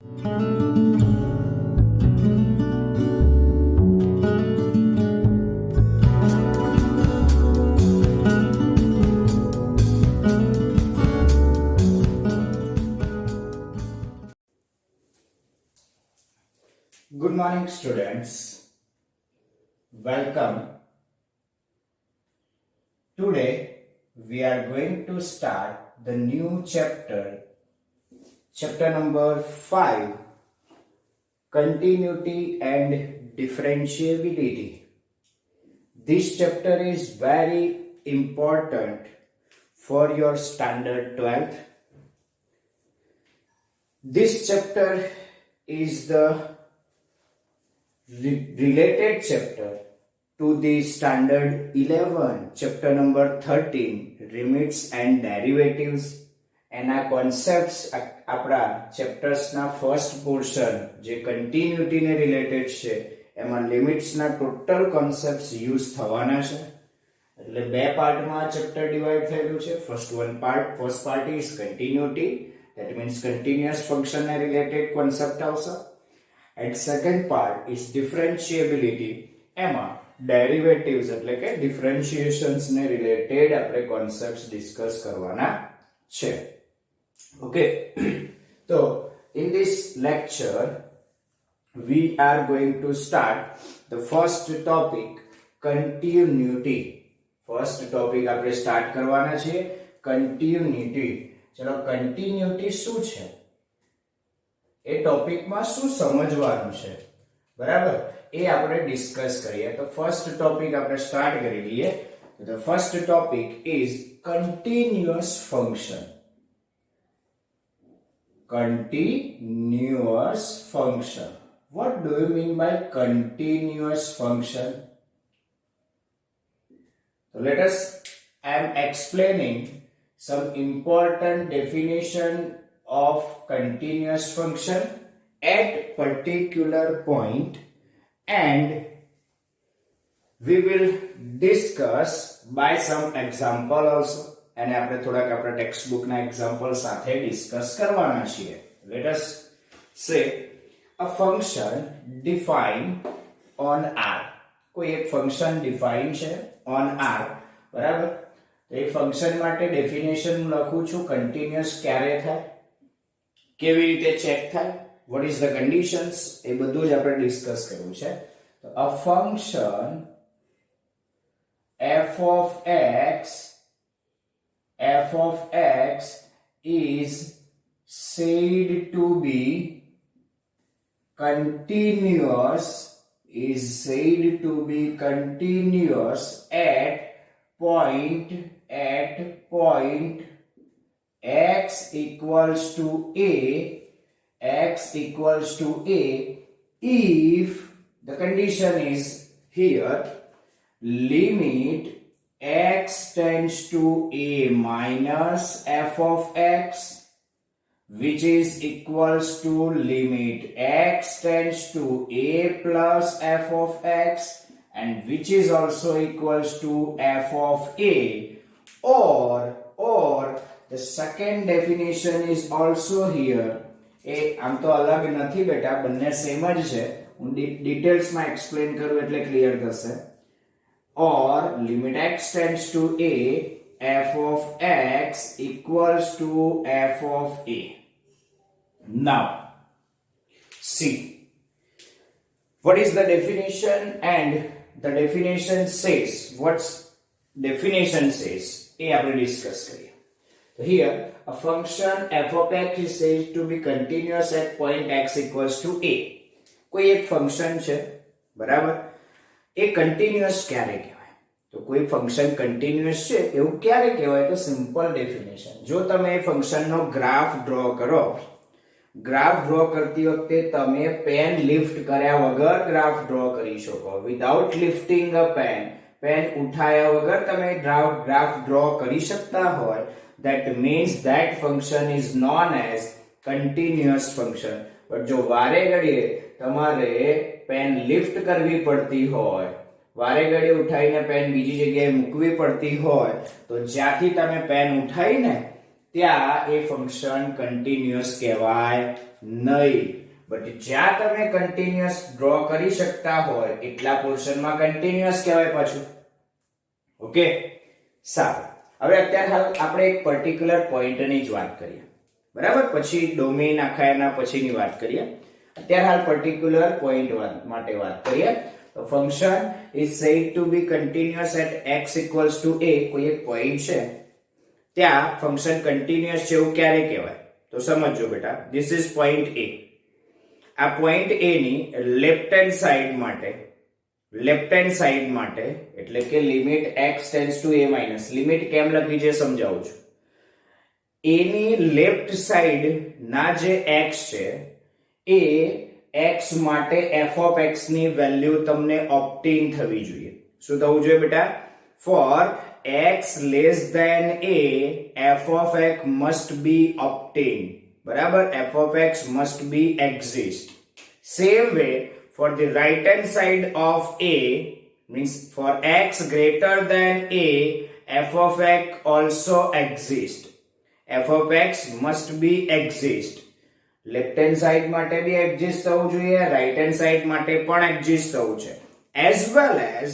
Good morning, students. Welcome. Today we are going to start the new chapter number 5, Continuity and Differentiability. This chapter is very important for your standard 12th. This chapter is the related chapter to the standard 11, chapter number 13, limits and derivatives. એના concepts આપણા chapters ના first portion જે continuity ને related છે એમાં limits ના total concepts use થવાના છે. એટલે બે પાર્ટમાં chapter divide થયેલું છે. first part is continuity, that means continuous function ને related concept આવશે. And second part is differentiability. એમાં derivatives એટલે કે differentiations ને related આપણે concepts discuss કરવાના છે. Okay. So in this lecture we are going to start the first topic, continuity. First topic આપણે start કરવાના છે continuity. ચલો continuity શું છે એ ટોપિકમાં શું સમજવાનું છે, બરાબર, એ આપણે ડિસ્કસ કરીએ. તો ફર્સ્ટ ટોપિક આપણે સ્ટાર્ટ કરી લઈએ. The first topic is continuous function. Continuous function. What do you mean by continuous function? So I am explaining some important definition of continuous function at particular point, and we will discuss by some example also. અને આપણે થોડાક આપણા text book ના example સાથે discuss કરવાના છીએ. Let us say a function defined on R. કોઈ એક ફંક્શન ડિફાઇન છે on R, બરાબર. તો એ ફંક્શન માટે ડેફિનેશન લખું છું. કન્ટિન્યુઅસ ક્યારે થાય, કેવી રીતે ચેક થાય, what is the conditions, એ બધું જ આપણે ડિસ્કસ કરવું છે. તો a function f of x is said to be continuous at point x equals to a if the condition is here limit x tends to a minus f of x, which is equals to limit x tends to a plus f of x, and which is also equals to f of a, or the second definition is also here. એ આમ તો અલગ નથી બેટા, બંને same જ છે. હું details માં એક્સપ્લેન કરું એટલે ક્લિયર થશે. Or limit x tends to a, f of x equals to f of a. Now, see, what is the definition? And the definition says, what's definition says, એ આપણે discuss કરીએ. So here, a function f of x is said to be continuous at point x equals to a. કોઈ એક function છે, બરાબર, એ continuous ક્યારે કહેવાય? તો કોઈ ફંક્શન કન્ટિન્યુઅસ છે એવું ક્યારે કહેવાય? તો સિમ્પલ ડેફિનેશન. જો તમે એ ફંક્શનનો ગ્રાફ ડ્રો કરો, ગ્રાફ ડ્રો કરતી વખતે તમે પેન લિફ્ટ કર્યા વગર ગ્રાફ ડ્રો કરી શકો. વિધાઉટ લિફ્ટિંગ અ પેન ઉઠાયા વગર તમે ગ્રાફ ડ્રો કરી શકતા હોય, that means that function is known as continuous function. but જો વારે ઘડીએ તમારે પેન લિફ્ટ કરવી પડતી હોય, વારે ઘડીએ ઉઠાઈને પેન બીજી જગ્યાએ મૂકવી પડતી હોય, તો જ્યાંથી તમે પેન ઉઠાઈને ત્યાં એ ફંક્શન કન્ટિન્યુઅસ કહેવાય નહીં. બટ જ્યાં તમે કન્ટિન્યુઅસ ડ્રો કરી શકતા હોય એટલા પોર્શનમાં કન્ટિન્યુઅસ કહેવાય પાછું. ઓકે, સારું. હવે અત્યારે હાલ આપણે એક પર્ટિક્યુલર પોઈન્ટની જ વાત કરીએ, બરાબર? પછી ડોમેઇન આખા એના પછીની વાત કરીએ. અત્યારે હાલ પર્ટિક્યુલર પોઈન્ટ માટે વાત કરીએ. તો function is said to be continuous at x equals to a. કોઈ એક પોઈન્ટ છે ત્યાં ફંક્શન કન્ટિન્યુઅસ છે એવું ક્યારે કહેવાય? તો સમજો બેટા, ધીસ ઇઝ પોઈન્ટ a. આ પોઈન્ટ a ની લેફ્ટ હેન્ડ સાઈડ માટે એટલે કે limit x tends to a minus, limit કેમ લખી છે સમજાવું છું. a ની લેફ્ટ સાઈડ ના જે x છે એ x માટે f of x ની વેલ્યુ તમને ઓપ્ટેન થવી જોઈએ. શું થવું જોઈએ બેટા? For x less than a, f of x must be obtained. બરાબર? f of x must be exist. Same way for the right hand side of a, means for x greater than a, f of x also exist. f of x must be exist. Left hand side માટે બી exist થવું જોઈએ, right hand side માટે પણ exist થવું છે. as well as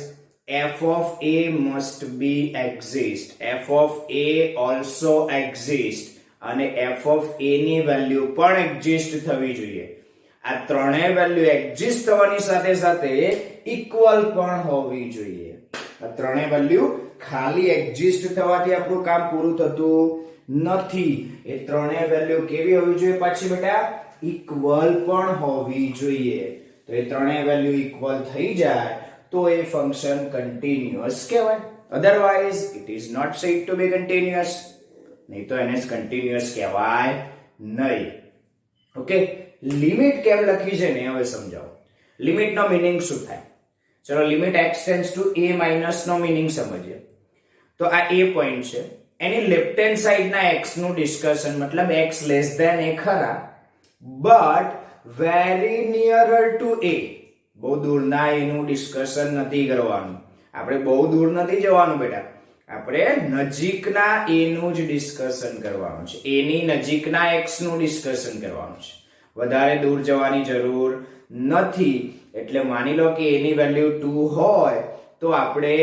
f of a must be exist. f of a also exist. અને f of a ની value પણ એક્ઝિસ્ટ થવી જોઈએ. આ ત્રણેય વેલ્યુ એક્ઝિસ્ટ થવાની સાથે સાથે ઇક્વલ પણ હોવી જોઈએ. આ ત્રણેય વેલ્યુ ખાલી એક્ઝિસ્ટ થવાથી આપણું કામ પૂરું થતું નથી. એ ત્રણેય વેલ્યુ કેવી હોવી જોઈએ પાછી બેટા? ઇક્વલ પણ હોવી જોઈએ. તો એ ત્રણેય વેલ્યુ ઇક્વલ થઈ જાય તો એ ફંક્શન કન્ટિન્યુઅસ કહેવાય. Otherwise it is not said to be continuous. નહીં તો એને કન્ટિન્યુઅસ કહેવાય નહીં. ઓકે, લિમિટ કેમ લખી છે ને હવે સમજાવો. લિમિટ નો મીનિંગ શું થાય? ચલો, limit x tends to a minus નો મીનિંગ સમજીએ. તો આ a પોઈન્ટ છે, એની લેફ્ટ હેન્ડ સાઈડ ના x નું ડિસ્કશન, મતલબ x લેસ ધેન a ખરા, but very nearer to a. બહુ દૂરના a નું ડિસ્કશન નથી કરવાનું. આપણે બહુ દૂર નથી જવાનું બેટા, આપણે નજીકના a નું જ ડિસ્કશન કરવાનું છે. a ની નજીકના x નું ડિસ્કશન કરવાનું છે. વધારે દૂર જવાની જરૂર નથી. એટલે માની લો કે a ની વેલ્યુ 2 હોય તો આપણે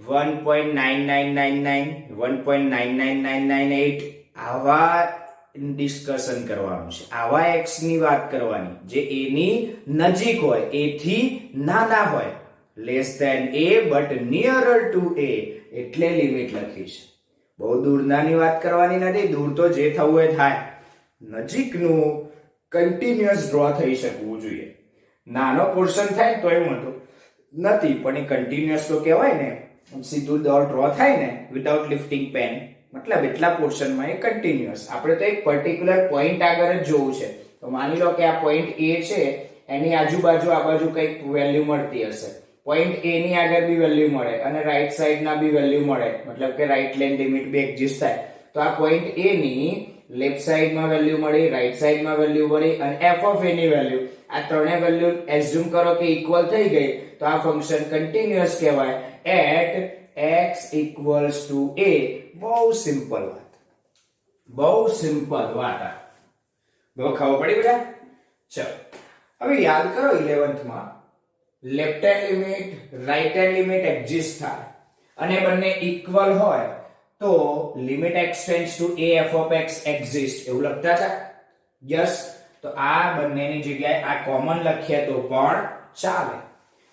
1.9999 1.99998 આવા ડિસ્કશન કરવાનું છે. આવા x ની વાત કરવાની જે a ની નજીક હોય, a થી નાના હોય. Less than a but nearer to a, એટલે લિમિટ લખી છે. બહુ દૂરનાની વાત કરવાની નથી. દૂર તો જે થવું એ થાય. નજીકનું કન્ટિન્યુઅસ ડ્રો થઈ શકવું જોઈએ. નાનો પોર્શન થાય તો એ મોટો નથી, પણ એ કન્ટિન્યુઅસ તો કહેવાય ને. સીધું ડ્રો થાય ને વિધાઉટ લિફ્ટિંગ પેન, મતલબ એટલા પોર્શનમાં એ કન્ટિન્યુઅસ. આપણે તો એક પર્ટિક્યુલર પોઈન્ટ આગળ જ જોવું છે. તો માની લો કે આ પોઈન્ટ a છે, એની આજુબાજુ આ બાજુ કંઈક વેલ્યુ મળતી હશે. પોઈન્ટ a ની આગળ બી વેલ્યુ મળે અને રાઈટ સાઈડ ના બી વેલ્યુ મળે, મતલબ કે રાઈટ લેન લિમિટ બી એક્ઝિસ્ટ થાય. તો આ પોઈન્ટ a ની લેફ્ટ સાઈડ માં વેલ્યુ મળી, રાઈટ સાઈડ માં વેલ્યુ મળી અને f of a ની વેલ્યુ, આ ત્રણેય વેલ્યુ એઝ્યુમ કરો કે ઇક્વલ થઈ ગઈ તો આ ફંક્શન કન્ટિન્યુઅસ કહેવાય at x equals to a. બહુ સિમ્પલ વાત, બહુ સિમ્પલ વાત. બહુ ખબર પડી બેટા? ચલો હવે યાદ કરો 11th માં left hand limit, right hand limit exist થાય અને બંને ઇક્વલ હોય તો limit x tends to a f of x exist એવું લખતા હતા. યસ. તો આ બંનેની જગ્યાએ આ કોમન લખીએ તો પણ ચાલે.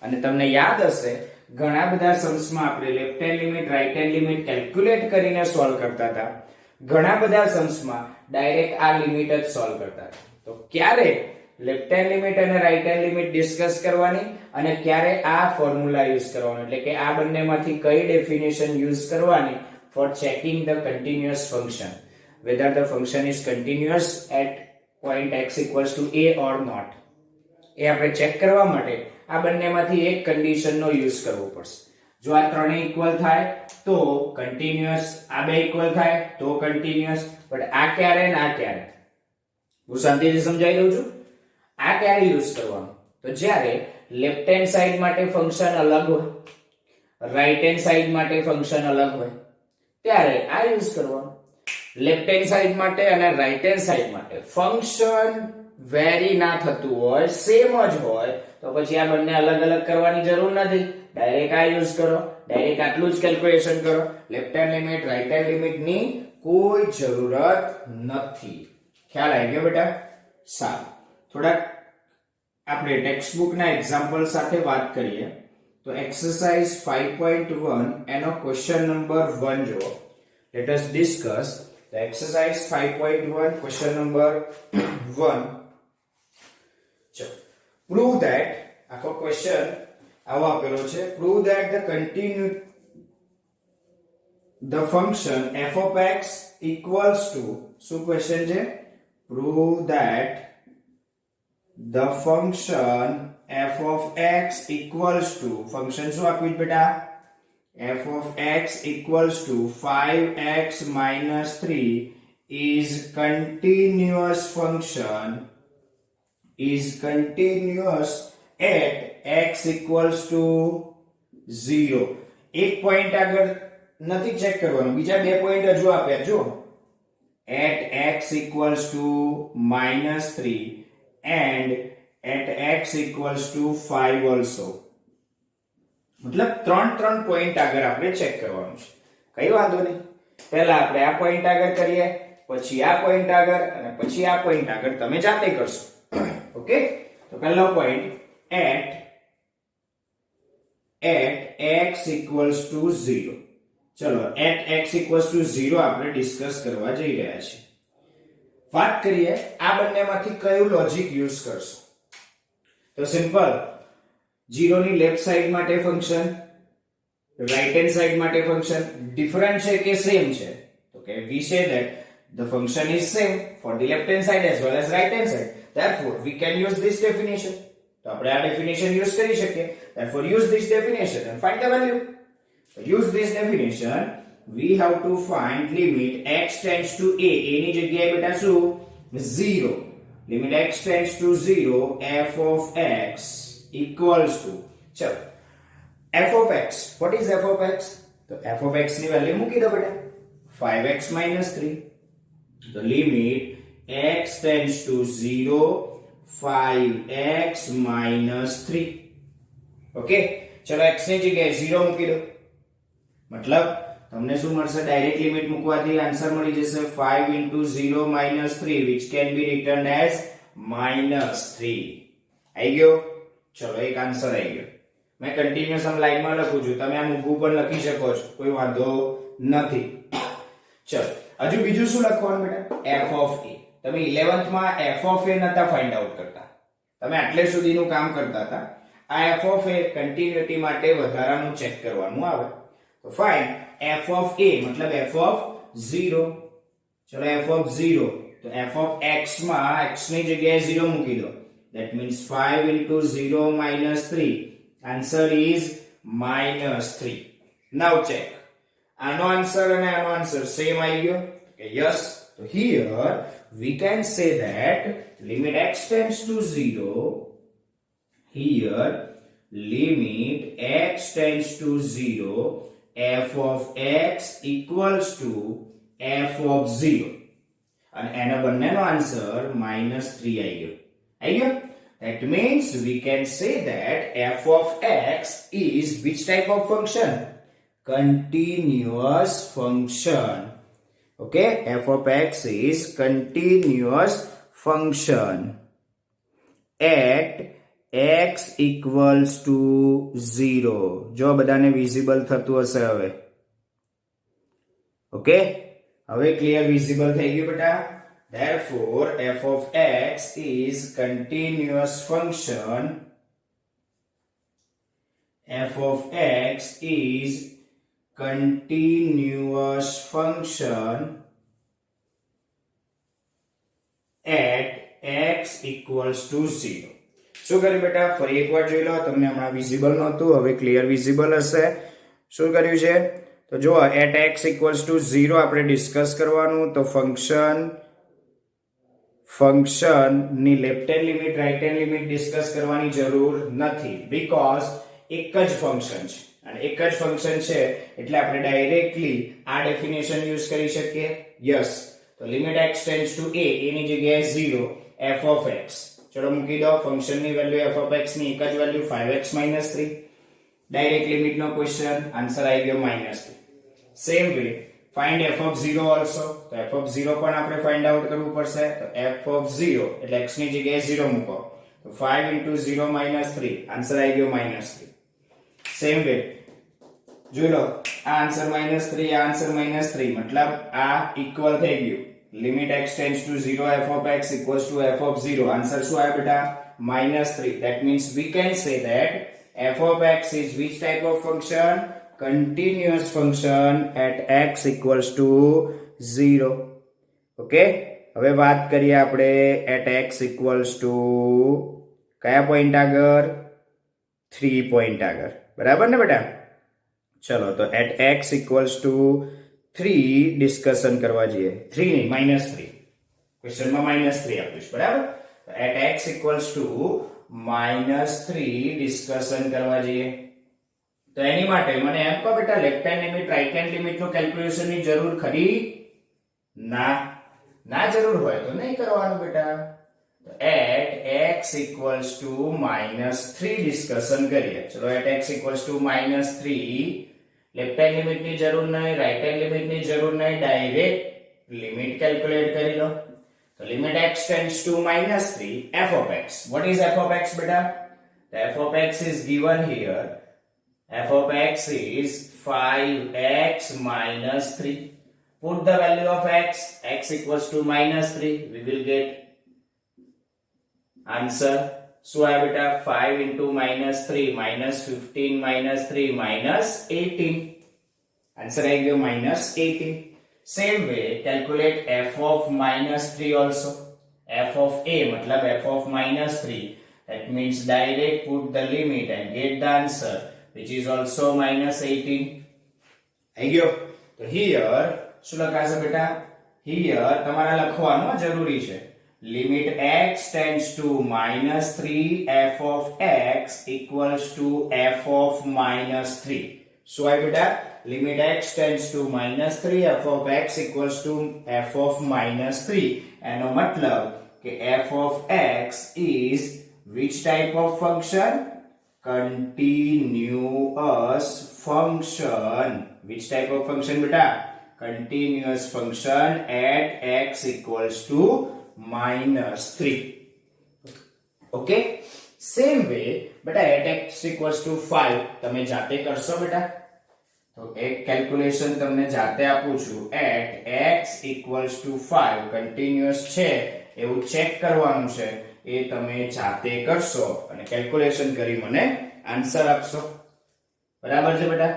અને તમને યાદ હશે ઘણા બધા સમ્સમાં આપણે left hand limit, right hand limit calculate કરીને સોલ્વ કરતા હતા. ઘણા બધા સમ્સમાં ડાયરેક્ટ આ લિમિટ જ સોલ્વ કરતા હતા. તો ક્યારે લેફ્ટ હેન્ડ લિમિટ અને રાઈટ હેન્ડ લિમિટ ડિસ્કસ કરવાની અને ક્યારે આ ફોર્મ્યુલા યુઝ કરવાનો, એટલે કે આ બંનેમાંથી કઈ ડેફિનેશન યુઝ કરવાની for checking the continuous function, whether the function is continuous at point x equals to a or not. એ આપણે ચેક કરવા માટે આ બંનેમાંથી એક કન્ડિશનનો યુઝ કરવો પડશે. જો આ ત્રણે ઇક્વલ થાય તો કન્ટિન્યુઅસ, આ બે ઇક્વલ થાય તો કન્ટિન્યુઅસ. બટ આ ક્યારે ને આ ક્યારે? હું શાંતિથી સમજાવી દઉં છું. આ ક્યારે યુઝ કરવાનું? તો જ્યારે લેફ્ટ હેન્ડ સાઈડ માટે ફંક્શન અલગ હોય, રાઈટ હેન્ડ સાઈડ માટે ફંક્શન અલગ હોય, ત્યારે આ યુઝ કરવાનું. લેફ્ટ હેન્ડ સાઈડ માટે અને રાઈટ હેન્ડ સાઈડ માટે ફંક્શન વેરી ના થતું હોય, સેમ જ હોય, તો પછી આ બંને અલગ અલગ કરવાની જરૂર નથી. ડાયરેક્ટ આ યુઝ કરો, ડાયરેક્ટ આટલું જ કેલ્ક્યુલેશન કરો. Left hand limit, right hand limit ની કોઈ જરૂરત નથી. ખ્યાલ આવી ગયો બેટા? સારું, થોડાક આપણે ટેક્સ્ટ બુક ના એક્ઝામ્પલ સાથે વાત કરીએ. તો એક્સરસાઇઝ 5.1 એનો ક્વેશ્ચન નંબર 1 જુઓ. Let us discuss the exercise 5.1 question number 1. ચલો, prove that, આખો ક્વેશ્ચન આવો આપેલો છે. prove that the function f of x equals to, શું ક્વેશ્ચન છે? prove that the function f of x equals to, function શું આપ્યું છે બેટા? f of x equals to 5x minus 3 is continuous function, is continuous at x equals to 0. એક point આગળ નથી check કરવાનું, બીજા બે પોઈન્ટ હજુ આપ્યા જો. at x equals to minus 3 and at x equals to 5 also. મતલબ ત્રણ પોઈન્ટ આગળ આપણે ચેક કરવાનું છે. કઈ વાંધો નહીં, પહેલા આપણે આ પોઈન્ટ આગળ કરીએ, પછી આ પોઈન્ટ આગળ અને પછી આ પોઈન્ટ આગળ, તમે જાતે કરશો. ઓકે, તો પહેલો point at x equals to 0. ચલો, at x equals to 0 આપણે ડિસ્કસ કરવા જઈ રહ્યા છીએ. વાત કરીએ આ બંનેમાંથી કયું લોજિક યુઝ કરશો. તો સિમ્પલ, 0 ની લેફ્ટ સાઈડ માટે ફંક્શન, રાઈટ હેન્ડ સાઈડ માટે ફંક્શન ડિફરન્ટ છે કે સેમ છે? તો કે we say that the function is same for the left hand side as well as right hand side, therefore we can use this definition. તો આપણે આ definition use કરી શકીએ. therefore use this definition and find the value. so use this definition, we have to find limit x tends to a, ની જગ્યાએ બેટા શું? 0. limit x tends to 0 f of x equals to, ચલો, f of x, what is f of x? તો f of x ની value મૂકી દો બેટા, 5x minus 3. તો limit x tends to 0 5x minus 3. Okay, ચલો x ની જગ્યાએ 0 મૂકી દો, મતલબ તમને શું મળશે? ડાયરેક્ટ લિમિટ મૂકવાથી આન્સર મળી જશે 5 into 0 minus 3 which can be written as minus 3. આવી ગયો? ચલો, એક આન્સર આવી ગયો. મેં કન્ટિન્યુઅસ આમ લાઈનમાં લખું છું, તમે આમ ઊભું પણ લખી શકો છો, કોઈ વાંધો નથી. ચલો, હજુ બીજું શું લખવાનું બેટા? f of a. તમે 11th માં f of a નતા ફાઇન્ડ આઉટ કરતા, તમે આટલે સુધીનું કામ કરતા હતા. આ f of a કન્ટિન્યુટી માટે વધારાનું ચેક કરવાનું આવે. તો ફાઇન્ડ f of a મતલબ f of 0. ચલો, f of 0, તો f of x માં x ની જગ્યાએ 0 મૂકી દો. that means 5 into 0 minus 3, answer is minus 3. now check, આનો આન્સર અને આનો આન્સર સેમ આવી ગયો કે yes? so here we can say that limit x tends to 0, here limit x tends to 0 f of x equals to f of 0, અને એનો બંનેનો answer minus 3 આવી ગયો. આવી ગયો? that means we can say that f of x is which type of function? Continuous function. okay, f of x is continuous function at x equals to 0. જો બધાને visible થતું હશે હવે. ઓકે, હવે ક્લિયર વિઝિબલ થઈ ગયું બેટા. therefore f of x is continuous function, f of x is continuous function at x equals to 0. શું કર્યું બેટા? ફરી એકવાર જોઈ લો, તમને હમણાં વિઝિબલ નહોતું, હવે ક્લિયર વિઝિબલ હશે. શું કર્યું છે? તો જો at x equals to 0 આપણે ડિસ્કસ કરવાનું. તો ફંક્શન ની left hand limit, right hand limit discuss કરવાની જરૂર નથી, બીકોઝ એક જ ફંક્શન છે, અને એક જ ફંક્શન છે એટલે આપણે ડાયરેક્ટલી આ ડેફિનેશન યુઝ કરી શકીએ. યસ, તો limit x tends to a, ની જગ્યાએ 0, f of x. ચલો મૂકી દો ફંક્શનની વેલ્યુ f of x ની એક જ વેલ્યુ 5x - 3. ડાયરેક્ટ લિમિટ નો ક્વેશ્ચન, આન્સર આવી ગયો -3. Same way find f of 0 also. તો f of 0 પણ આપણે ફાઇન્ડ આઉટ કરવું પડશે. તો f of 0 એટલે x ની જગ્યાએ 0 મૂકો. તો 5 * 0 - 3, આન્સર આવી ગયો -3. સેમ વે જોઈ લો, આ આન્સર -3, આ આન્સર -3, મતલબ આ ઇક્વલ થઈ ગયું. Limit x tends to 0 f of x equals to f of 0. Answer શું આવે બેટા? -3. That means we can say that f of x is which type of function? Continuous function at x equals to 0. Okay, હવે વાત કરીએ આપણે at x equals to કયા point આગળ? 3 point આગળ. બરાબર ને બેટા? ચલો તો at x equals to 3 discussion કરવા જઈએ. 3 નહીં, -3. ક્વેશ્ચનમાં -3 આપ્યું છે. બરાબર? તો at x equals to -3 discussion કરવા જઈએ. તો એની માટે મને એમ કહો બેટા, left hand limit right hand limit નો કેલ્ક્યુલેશન ની જરૂર ખરી? ના જરૂર હોય તો નહીં કરવાનું બેટા. તો at x equals to -3 discussion કરીએ. ચલો at x equals to -3, left hand limit ની જરૂર નહીં, રાઈટ હેન્ડ લિમિટ ની જરૂર નહીં, ડાયરેક્ટ લિમિટ કેલ્ક્યુલેટ કરી લો. તો limit x tends to -3 f of x. What is f of x beta? The f of x is given here. F of x is 5x - 3. Put the value of x equals to -3. We will get answer. So I beta 5 into -3 -15 -3 -18. Answer I give -18. Same way calculate f of -3 also. F of a matlab f of -3. That means direct put the limit and get the answer, which is also -18. आई गयो. तो here શું લખાશે બેટા? here તમારે લખવાનું જરૂરી છે. limit x tends to -3 f of x equals to f of -3. So I beta limit x tends to -3 f of x equals to f of -3. એનો મતલબ કે f of x is which type of function? Continuous function. Which type of function beta? Continuous function at x equals to -3. Okay, same way beta at x equals to 5 તમે જાતે કરશો બેટા. તો એક calculation તમને જાતે આપું છું. at x equals to 5 continuous છે એવું ચેક કરવાનું છે. એ તમે જાતે કરશો અને કેલ્ક્યુલેશન કરી મને આન્સર આપશો. બરાબર છે બેટા?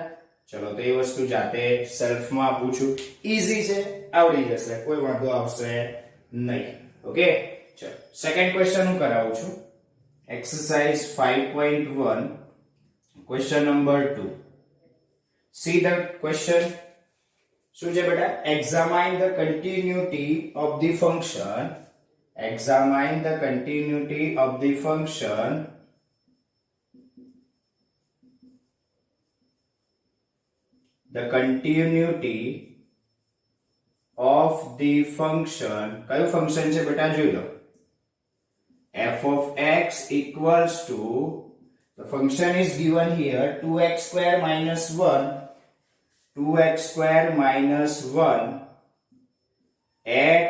ચલો તો એ વસ્તુ જાતે સેલ્ફમાં આપું છું. ઈઝી છે, આવડી જશે, કોઈ વાંધો આવશે નહીં. ઓકે, ચલો સેકન્ડ ક્વેશ્ચન હું કરાવું છું. Exercise 5.1 question number 2. See the question. શું છે બેટા? Examine the continuity of the function. Examine the continuity of the function the continuity of the function. કયું ફંક્શન છે બેટા? જોઈ લો. f of x equals to, the function is given here, 2x square minus 1, 2x square minus 1 at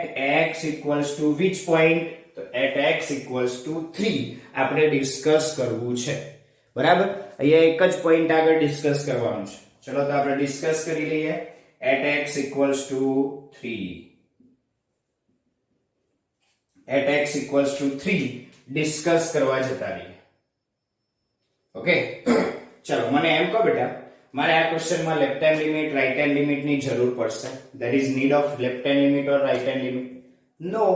x equals to which point? તો at x equals to 3 આપણે discuss કરવું છે. બરાબર? અહીંયા એક જ પોઈન્ટ આગળ ડિસ્કસ કરવાનું છે. ચલો તો આપણે ડિસ્કસ કરી લઈએ. at x equals to 3. at x equals to 3 discuss કરવા જતા રહીએ. ઓકે, ચલો મને એમ કહો બેટા, મારે આ ક્વેશ્ચનમાં left hand limit right hand limit ની જરૂર પડશે. There is need of left hand limit or right hand limit? No,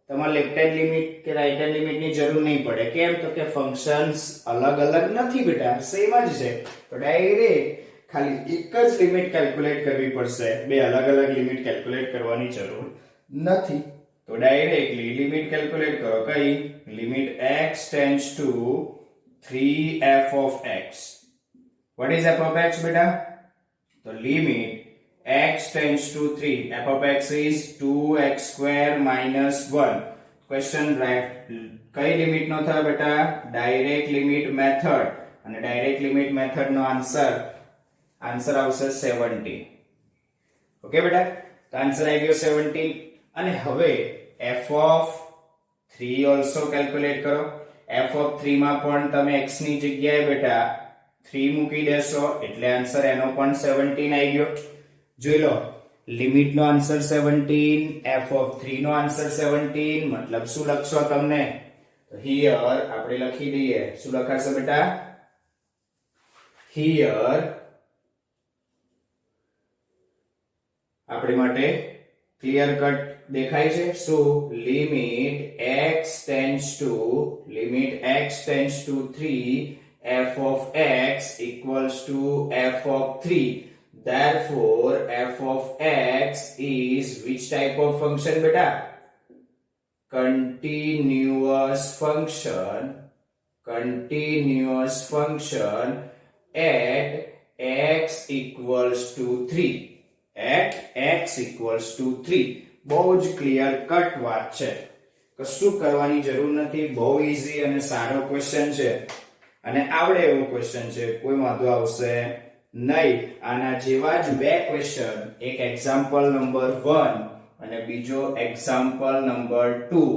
તમારે લેફ્ટ હેન્ડ લિમિટ કે રાઈટ હેન્ડ લિમિટ ની જરૂર નહીં પડે. કેમ? તો કે ફંક્શન્સ અલગ અલગ નથી બેટા, સેમ જ છે. તો ડાયરેક્ટ ખાલી એક જ લિમિટ કેલ્ક્યુલેટ કરવી પડશે. બે અલગ અલગ લિમિટ કેલ્ક્યુલેટ કરવાની જરૂર નથી. તો ડાયરેક્ટલી લિમિટ કેલ્ક્યુલેટ કરો. કઈ? Limit x tends to 3f of x. What is f of x beta? The limit x tends to 3. f of x is 2x square minus 1. Question કઈ limit નો થયો બેટા? Direct limit method. અને direct limit method નો answer આવશે 17. Okay બેટા, તો answer આવી ગયો 17. અને હવે f of 3 ઓલસો કેલ્ક્યુલેટ કરો. f of 3 માં પણ તમે x ની જગ્યાએ બેટા 3 મૂકી દેશો એટલે આન્સર એનો પણ 17 આવી ગયો. જોઈ લો, લિમિટ નો આન્સર 17, f of 3 નો આન્સર 17, મતલબ શું લખશો તમને? તો હિયર આપણે લખી દઈએ. શું લખાશે બેટા? હિયર આપણી માટે ક્લિયર કટ દેખાય છે. શું? Limit x tends two 3 f of x equals to f of 3. Therefore f of x is which type of function beta? Continuous function at x equals to 3. બહુ જ ક્લિયર કટ વાત છે, કશું કરવાની જરૂર નથી. બહુ ઈઝી અને સારો ક્વેશ્ચન છે અને આવડે એવો ક્વેશ્ચન છે, કોઈ વાંધો આવશે નહીં. આના જેવા જ બે ક્વેશ્ચન, એક એક્ઝામ્પલ નંબર 1 અને બીજો એક્ઝામ્પલ નંબર 2,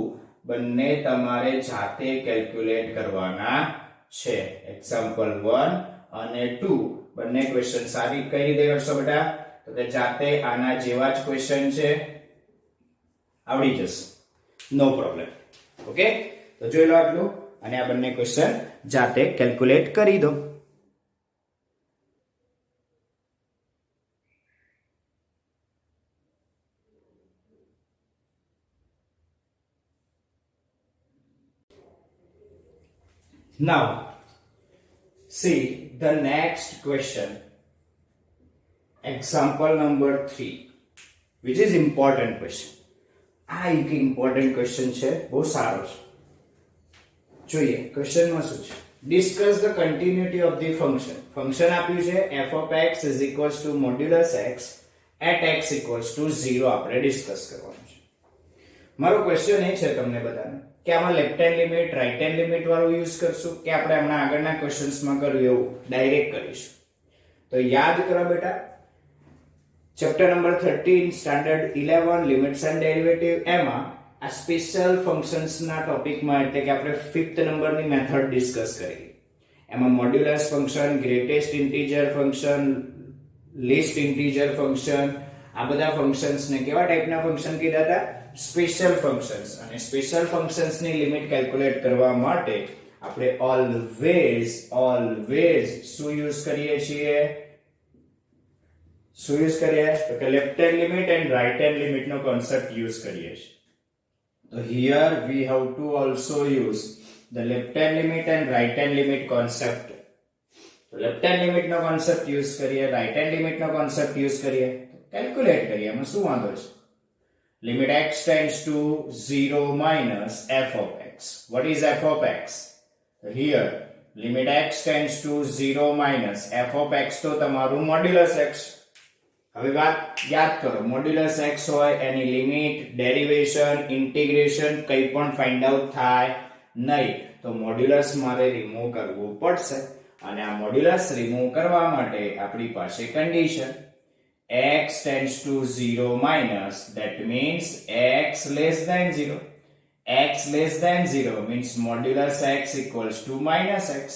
બંને તમારે જાતે કેલ્ક્યુલેટ કરવાના છે. એક્ઝામ્પલ 1 અને 2 બંને ક્વેશ્ચન સારી કઈ રીતે કરશો બેટા? તો તે જાતે આના જેવા જ ક્વેશ્ચન છે, આવડી જશે, નો પ્રોબ્લેમ. ઓકે, તો જોઈ લો આટલું અને આ બંને ક્વેશ્ચન જાતે કેલ્ક્યુલેટ કરી દો. Now see the next question, example number 3, which is important question. આ એક ઇમ્પોર્ટન્ટ ક્વેશ્ચન છે, બહુ સારો છે. જોઈએ ક્વેશ્ચનમાં શું છે. Discuss the continuity of the function. Function આપ્યું છે f of x is equals to modulus x at x equals to 0. આપણે ડિસ્કસ કરવાનું છે. મારો ક્વેશ્ચન એ છે તમને બધાને કે આમાં left hand limit, right hand limit વાળું યુઝ કરશું કે આપણે હમણાં આગળના ક્વેશ્ચન્સમાં કર્યું એવું ડાયરેક્ટ કરીશું? તો યાદ કરો બેટા, chapter number 13 standard 11 limits and derivative, એમાં આ સ્પેશિયલ ફંક્શન્સ ના ટોપિકમાં એટલે કે આપણે 5th નંબરની મેથડ ડિસ્કસ કરી. એમાં modulus function, greatest integer function, least integer function, આ બધા ફંક્શન્સ ને કેવા ટાઈપના ફંક્શન કીધા હતા? Special functions. અને સ્પેશિયલ ફંક્શન્સ ની લિમિટ કેલ્ક્યુલેટ કરવા માટે આપણે ઓલવેઝ શું યુઝ કરીએ છીએ? શું યુઝ કરીએ? તો કે left hand limit and right hand limit નો કોન્સેપ્ટ યુઝ કરીએ છીએ. તો here we have to also use the left hand limit and right hand limit concept. તો લેફ્ટ હેન્ડ લિમિટ નો કોન્સેપ્ટ યુઝ કરીએ, રાઈટ હેન્ડ લિમિટ નો concept use કરીએ, calculate કરીએ. એમાં શું વાંધો છે? limit x tends to 0 minus f of x. What is f of x? So here limit x tends to 0 minus f of x તો તમારું મોડ્યુલસ x. હવે વાત યાદ કરો, મોડ્યુલસ x હોય એની લિમિટ, ડેરિવેશન, ઇન્ટિગ્રેશન કંઈ પણ ફાઇન્ડ આઉટ થાય નહીં. તો મોડ્યુલસ મારે રિમૂવ કરવું પડશે અને આ મોડ્યુલસ રિમૂવ કરવા માટે આપણી પાસે condition x tends to 0 minus, that means x less than 0. x less than 0 means modulus x equals to minus x.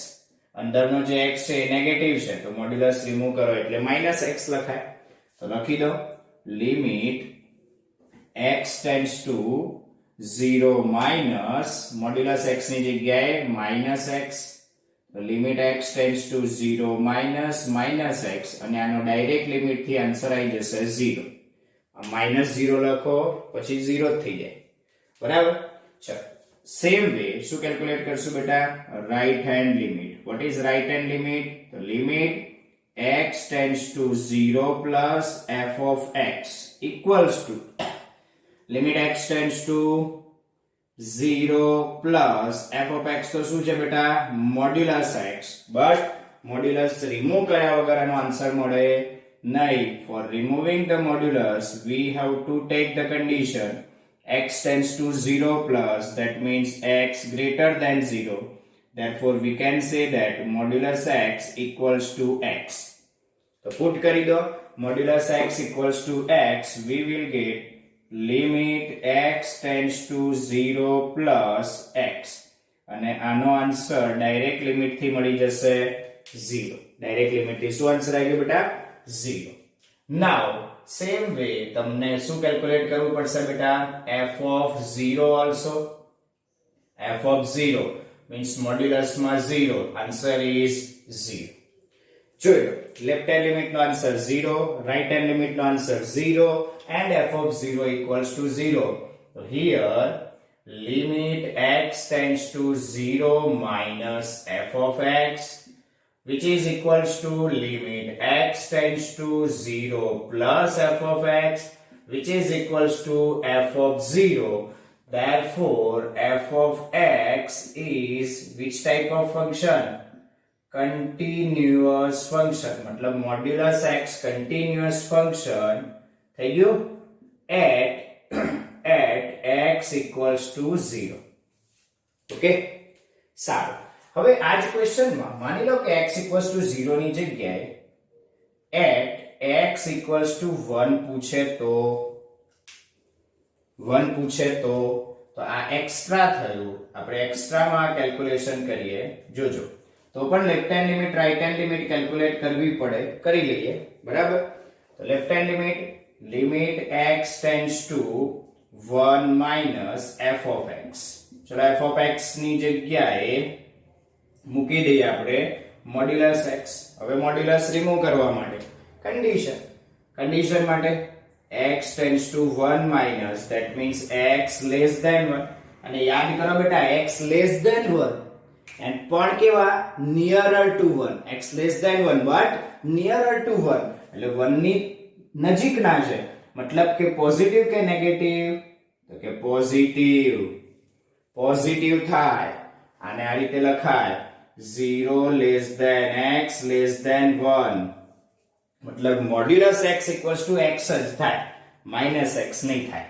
અંદરનો જે x છે એ નેગેટિવ છે તો મોડ્યુલસ રિમૂવ કરો એટલે માઇનસ x લખાય. તો લખી દો limit x tends to 0 minus modulus x ની જગ્યાએ minus x. તો limit x tends to 0 minus minus x અને આનો ડાયરેક્ટ લિમિટ થી આન્સર આવી જશે 0. માઇનસ 0 લખો પછી 0 થઈ જાય, બરાબર? ચલો સેમ વે શું કેલ્ક્યુલેટ કરશું બેટા? Right hand limit. What is right hand limit? તો limit x tends to 0 plus f of x equals to limit x tends to 0 plus f of x તો શું છે બેટા? Modulus x. But modulus remove કર્યા વગર આનો answer મળે નહીં. For removing the modulus we have to take the condition x tends to 0 plus, that means x greater than 0. Therefore, we can say that modulus x equals to x. So put કરી દો, modulus x equals to x, we will get limit x tends to 0 plus x. અને આનો answer direct limit થી મળી જશે 0. Direct limit થી શું answer આવી ગયો બેટા? 0. નાઉ સેમ વે તમને શું કેલ્ક્યુલેટ કરવું પડશે બેટા? f of 0 also. f of 0 means modulus માં 0, answer is 0. જોઈ લો, લેફ્ટ હેન્ડ લિમિટ નો આન્સર 0, રાઈટ હેન્ડ લિમિટ નો answer 0 and f of 0 equals to 0. So here limit x tends to 0 minus f of x, which is equals to limit x tends to 0 plus f of x, which is equals to f of 0. Therefore, f of x is which type of function? Continuous function. मतलब modulus x continuous function થઈ ગયું at x equals to 0. Okay, સારું. હવે આ જ ક્વેશ્ચનમાં માની લો કે x equals to 0 ની જગ્યાએ at x equals to 1 પૂછે તો 1 પૂછે તો આ એક્સ્ટ્રા થયું. આપણે એક્સ્ટ્રામાં કેલ્ક્યુલેશન કરીએ. જોજો, તો પણ left hand limit right hand limit calculate કરવી પડે, કરી લઈએ. બરાબર? તો left hand limit x tends to 1 minus f of x. ચલો f of x ની જગ્યાએ મૂકી દઈએ આપણે મોડ્યુલસ x. હવે મોડ્યુલસ રિમૂવ કરવા માટે કંડીશન માટે x tends to 1 minus, that means x less than 1. અને યાદ કરો બેટા, x less than 1 and પણ કેવા? nearer to 1. x less than 1 but nearer to 1, એટલે 1 ની નજીકના છે. મતલબ કે પોઝિટિવ કે નેગેટિવ? તો કે પોઝિટિવ થાય. આને આ રીતે લખાય 0 less than x less than 1. मतलब modulus x equals to x જ થાય, માઈનસ x નહીં થાય.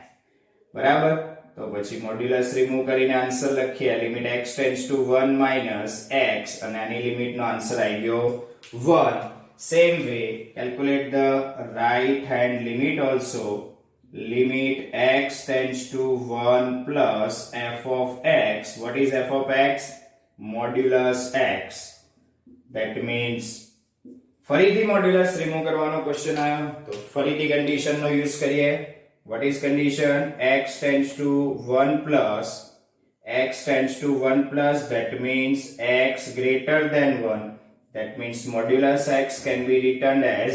બરાબર? તો પછી મોડ્યુલસ રિમૂવ કરીને આન્સર લખીએ. Limit x tends to 1 minus x અને આની લિમિટનો આન્સર આવી ગયો 1. Same way calculate the right hand limit also. Limit x tends to 1 plus f of x. What is f of x? Modulus x. That means ફરીથી modulus remove કરવાનો question આવ્યો, તો ફરીથી કન્ડિશનનો યુઝ કરીએ. What is condition? x tends to 1 plus, x tends to 1 plus, that means x greater than 1. That means modulus x can be written as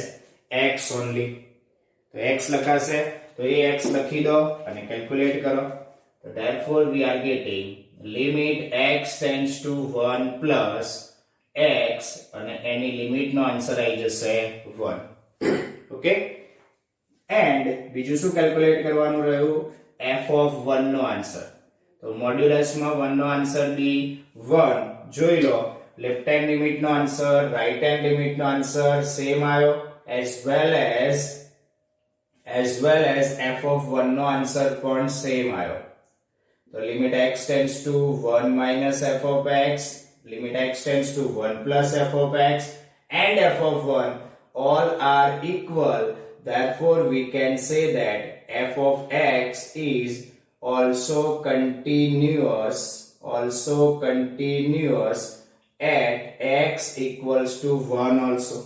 x only. તો x લખાશે, તો એ x લખી દો અને કેલ્ક્યુલેટ કરો. તો therefore we are getting limit x tends to 1 plus x અને એની લિમિટનો answer આવી જશે 1. ઓકે, એન્ડ બીજું શું કેલ્ક્યુલેટ કરવાનું રહ્યું? f of 1 નો આન્સર. તો મોડ્યુલસમાં 1 નો આન્સર બી 1. જોઈ લો, લેફ્ટ હેન્ડ લિમિટનો આન્સર રાઈટ હેન્ડ લિમિટનો આન્સર સેમ આવ્યો, as well as f of 1 નો આન્સર પણ સેમ આવ્યો. તો limit x tends to 1 minus f of x, limit x tends to 1 plus f of x and f of 1 all are equal. Therefore we can say that f of x is also continuous at x equals to 1 also.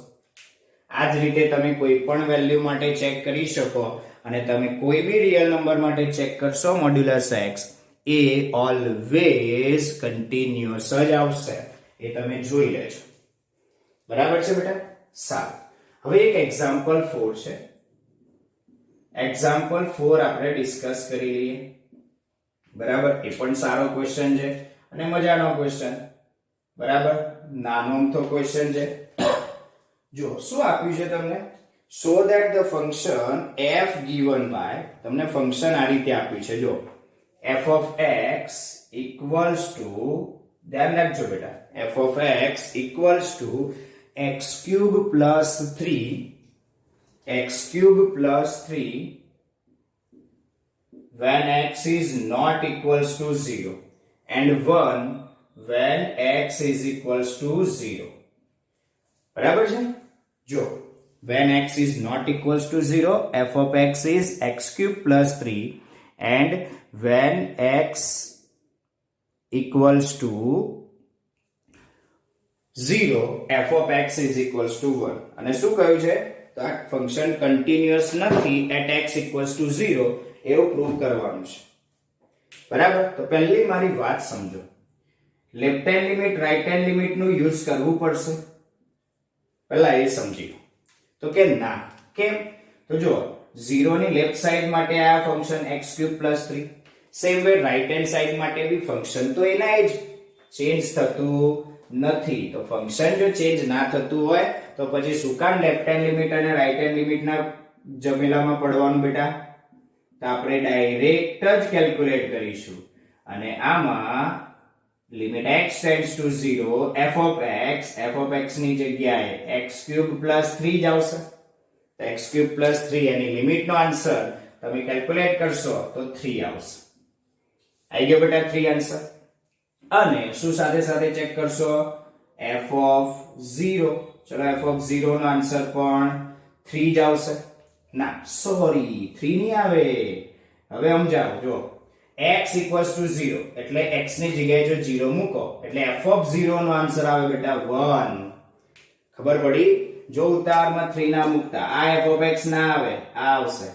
આ જ રીતે તમે કોઈ પણ value માટે check કરી શકો અને તમે કોઈ બી રિયલ નંબર માટે ચેક કરશો મોડ્યુલસ x, એ ઓલવેઝ કન્ટિન્યુઅસ જ આવશે. એ તમે જોઈ લેજો. બરાબર છે બેટા? સારું. હવે એક એક્ઝામ્પલ 4 છે. એક્ઝામ્પલ 4 આપણે ડિસ્કસ કરી લઈએ. બરાબર? એ પણ સારો ક્વેશ્ચન છે અને મજાનો ક્વેશ્ચન. બરાબર? નાનો અમથો ક્વેશ્ચન છે. જો શું આપ્યું છે તમને? so that the function f given by, તમને ફંક્શન આ રીતે આપ્યું છે. જો f of x equals to, ધ્યાન રાખજો બેટા, f of x equals to x cube plus 3 when x is not equals to 0 and 1 when x is equals to 0. બરાબર છે? જો when x is not equals to 0, f of x is x cube plus 3, and when x equals to 0, f of x is equals to 1. અને શું કહ્યું છે? તો આ function continuous નથી at x equals to 0 એવું પ્રૂવ કરવાનું છે. બરાબર? તો પહેલી મારી વાત સમજો. Left hand limit right hand limit નું યુઝ કરવું પડશે. પહેલા એ સમજી લો. તો કે ના. કેમ? તો જો 0 ની લેફ્ટ સાઈડ માટે આ function x³ + 3, same way right hand side માટે બી ફંક્શન તો એના જ ચેન્જ થતું નથી. તો ફંક્શન જો ચેન્જ ના થતું હોય તો પછી શું કામ લેફ્ટ હેન્ડ લિમિટ અને રાઈટ હેન્ડ લિમિટ ના જમેલામાં પડવાનું બેટા? તો આપણે ડાયરેક્ટ જ કેલ્ક્યુલેટ કરીશું અને આમાં limit x tends to 0, f of x ની જગ્યાએ x³ + 3 જ આવશે. તો x³ + 3 એની લિમિટ નો આન્સર તમે કેલ્ક્યુલેટ કરશો તો 3 આવશે. આવી ગયો બેટા 3 આન્સર. અને શું સાથે સાથે ચેક કરશો? f of 0. ચલો f of 0 નો આન્સર પણ 3 જ આવશે. ના સોરી 3 નહીં આવે. હવે સમજાવો. જો x equals to 0 એટલે x ની જગ્યાએ જો 0 મૂકો એટલે f of 0 નો આન્સર આવે બેટા 1. ખબર પડી? જો ઉતાવળમાં 3 ના મૂકતા આ f of x ના આવે, આ આવશે.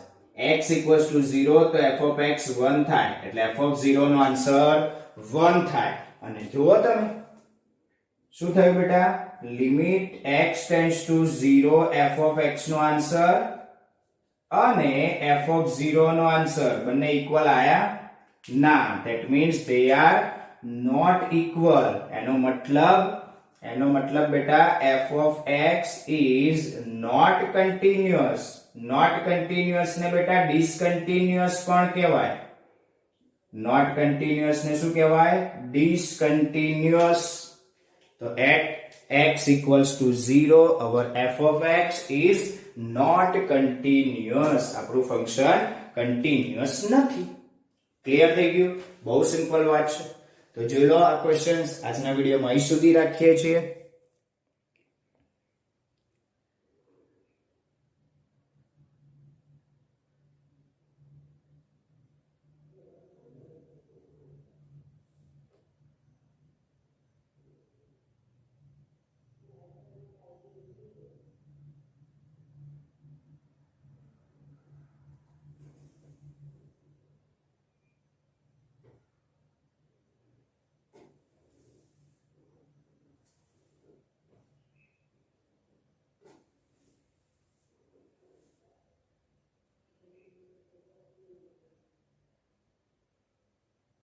x equals to 0 તો f of x 1 થાય એટલે f of 0 નો આન્સર 1 થાય. અને જુઓ તમે શું થયું બેટા? Limit x tends to 0, f of x નો આન્સર અને f of 0 નો આન્સર બંને ઇક્વલ આયા? ના. that means they are not equal. એનો મતલબ બેટા f of x is not continuous. not continuous ને બેટા discontinuous પણ કહેવાય. not continuous ને શું કહેવાય? discontinuous. તો at x equals to 0 our f of x is not continuous. આપણું ફંક્શન કન્ટિન્યુઅસ નથી. ક્લિયર થઈ ગયું? બહુ સિમ્પલ વાત છે. તો જોઈ લો આ ક્વેશ્ચન્સ. આજના વિડીયોમાં અહીં સુધી રાખીએ છીએ.